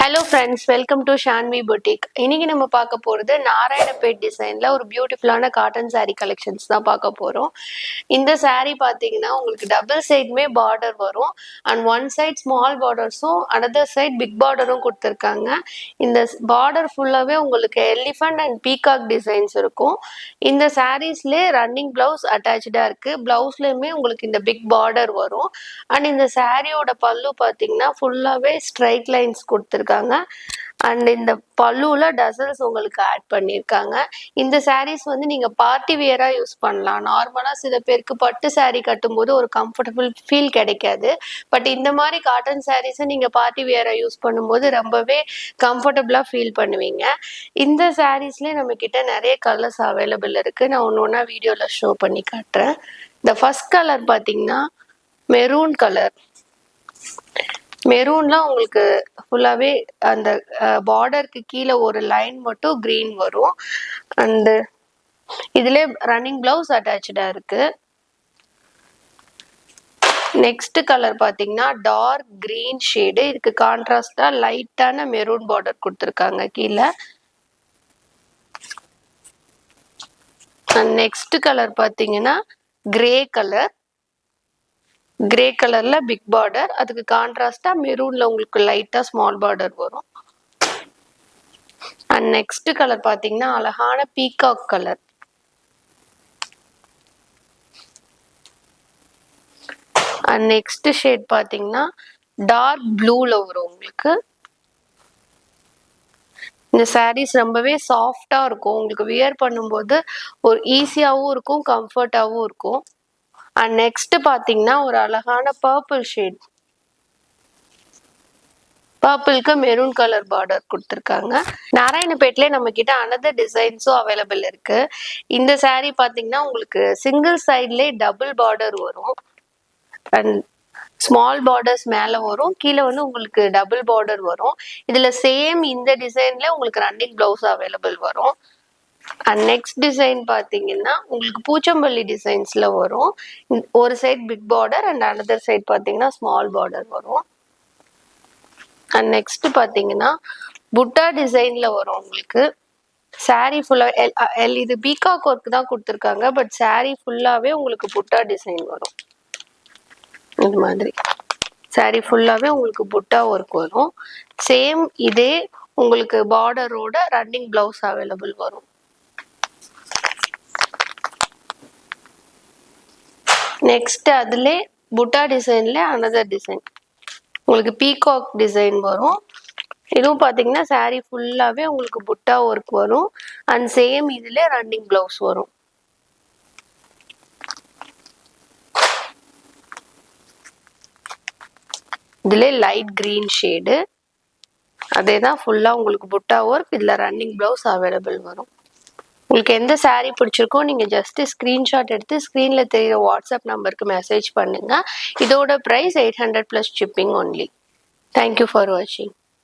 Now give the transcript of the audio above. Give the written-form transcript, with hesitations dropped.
Hello friends, welcome to Shanvi boutique. இன்னைக்கு நம்ம பார்க்க போகிறது நாராயணபேட் டிசைனில் ஒரு பியூட்டிஃபுல்லான காட்டன் சாரீ கலெக்ஷன்ஸ் தான் பார்க்க போகிறோம். இந்த சாரீ பார்த்தீங்கன்னா உங்களுக்கு டபுள் சைடுமே பார்டர் வரும். அண்ட் ஒன் சைட் ஸ்மால் பார்டர்ஸும் அனதர் சைட் பிக் பார்டரும் கொடுத்துருக்காங்க. இந்த பார்டர் ஃபுல்லாகவே உங்களுக்கு எலிஃபண்ட் அண்ட் பீகாக் டிசைன்ஸ் இருக்கும். இந்த சாரீஸ்லேயே ரன்னிங் ப்ளவுஸ் அட்டாச்சாக இருக்குது. ப்ளவுஸ்லேயுமே உங்களுக்கு இந்த பிக் பார்டர் வரும். அண்ட் இந்த சாரியோட பல்லு பார்த்தீங்கன்னா ஃபுல்லாகவே ஸ்ட்ரைட் லைன்ஸ் கொடுத்துருக்காங்க. அண்ட் இந்த பல்லுல டசல்ஸ் உங்களுக்கு ஆட் பண்ணிருக்காங்க. இந்த சாரீஸ் வந்து நீங்க பார்ட்டி வியரா யூஸ் பண்ணலாம். நார்மலா சில பேருக்கு பட்டு சாரீ கட்டும்போது ஒரு கம்ஃபர்டபுள் ஃபீல் கிடைக்காது. பட் இந்த மாதிரி காட்டன் சாரீஸை நீங்க பார்ட்டி வியரா யூஸ் பண்ணும்போது ரொம்பவே கம்ஃபர்டபுளா ஃபீல் பண்ணுவீங்க. இந்த சாரீஸ்லேயே நம்ம கிட்ட நிறைய கலர்ஸ் அவைலபிள் இருக்கு. நான் ஒன்று ஒன்றா வீடியோல ஷோ பண்ணி காட்டுறேன். இந்த ஃபர்ஸ்ட் கலர் பார்த்தீங்கன்னா மெரூன் கலர். மெரூன்ல உங்களுக்கு ஃபுல்லாவே அந்த பார்டருக்கு கீழே ஒரு லைன் மட்டும் கிரீன் வரும். அண்ட் இதுல ரன்னிங் பிளவுஸ் அட்டாச்சா இருக்கு. நெக்ஸ்ட் கலர் பாத்தீங்கன்னா டார்க் கிரீன் ஷேடு. இதுக்கு கான்ட்ராஸ்டா லைட்டான மெரூன் பார்டர் கொடுத்துருக்காங்க கீழே. அண்ட் நெக்ஸ்ட் கலர் பாத்தீங்கன்னா கிரே கலர். கிரே கலர்ல பிக் பார்டர், அதுக்கு கான்ட்ராஸ்டா மெரூன்ல உங்களுக்கு லைட்டா ஸ்மால் பார்டர் வரும். அண்ட் நெக்ஸ்ட் கலர் பாத்தீங்கன்னா அழகான peacock colour. And next shade பாத்தீங்கன்னா டார்க் ப்ளூல வரும் உங்களுக்கு. இந்த சாரீஸ் ரொம்பவே சாஃப்டா இருக்கும். உங்களுக்கு வியர் பண்ணும்போது ஒரு ஈஸியாவும் இருக்கும், கம்ஃபர்டாவும் இருக்கும். அண்ட் நெக்ஸ்ட் பாத்தீங்கன்னா ஒரு அழகான பர்பிள் ஷேட். பர்பிள்க்கு மெரூன் கலர் பார்டர் கொடுத்துருக்காங்க. நாராயணபேட்ல நம்ம கிட்ட அனதர் டிசைன்ஸும் அவைலபிள் இருக்கு. இந்த சாரீ பாத்தீங்கன்னா உங்களுக்கு சிங்கிள் சைட்லேயே டபுள் பார்டர் வரும். அண்ட் ஸ்மால் பார்டர்ஸ் மேல வரும், கீழே வந்து உங்களுக்கு டபுள் பார்டர் வரும். இதுல சேம் இந்த டிசைன்ல உங்களுக்கு ரன்னிங் பிளவுஸ் அவைலபிள் வரும். அண்ட் நெக்ஸ்ட் டிசைன் பாத்தீங்கன்னா உங்களுக்கு பூச்சம்பள்ளி டிசைன்ஸ்ல வரும். ஒரு side big border and another side பாத்தீங்கன்னா ஸ்மால் பார்டர் வரும். அண்ட் நெக்ஸ்ட் பாத்தீங்கன்னா புட்டா டிசைன்ல வரும் உங்களுக்கு. சாரீ ஃபுல்லா இது பீகாக் ஒர்க் தான் கொடுத்துருக்காங்க. பட் சாரீ ஃபுல்லாவே உங்களுக்கு புட்டா டிசைன் வரும். இந்த மாதிரி சாரீ ஃபுல்லாவே உங்களுக்கு புட்டா ஒர்க் வரும். சேம் இதே உங்களுக்கு பார்டரோட ரன்னிங் பிளவுஸ் அவைலபிள் வரும். நெக்ஸ்ட் அதுல புட்டா டிசைன்ல அனதர் டிசைன் உங்களுக்கு பீகாக் டிசைன் வரும். இதுவும் பாத்தீங்கன்னா சாரீ ஃபுல்லாவே உங்களுக்கு புட்டா ஒர்க் வரும். அண்ட் சேம் இதுல ரன்னிங் பிளவுஸ் வரும். இதுல லைட் கிரீன் ஷேடு. அதேதான் ஃபுல்லா உங்களுக்கு புட்டா ஒர்க். இதுல ரன்னிங் பிளவுஸ் அவைலபிள் வரும். உங்களுக்கு எந்த சாரீ பிடிச்சிருக்கோ நீங்க ஜஸ்ட் ஸ்கிரீன்ஷாட் எடுத்து ஸ்கிரீன்ல தெரியுற வாட்ஸ்அப் நம்பருக்கு மெசேஜ் பண்ணுங்க. இதோட price 800 plus shipping only. Thank you for watching.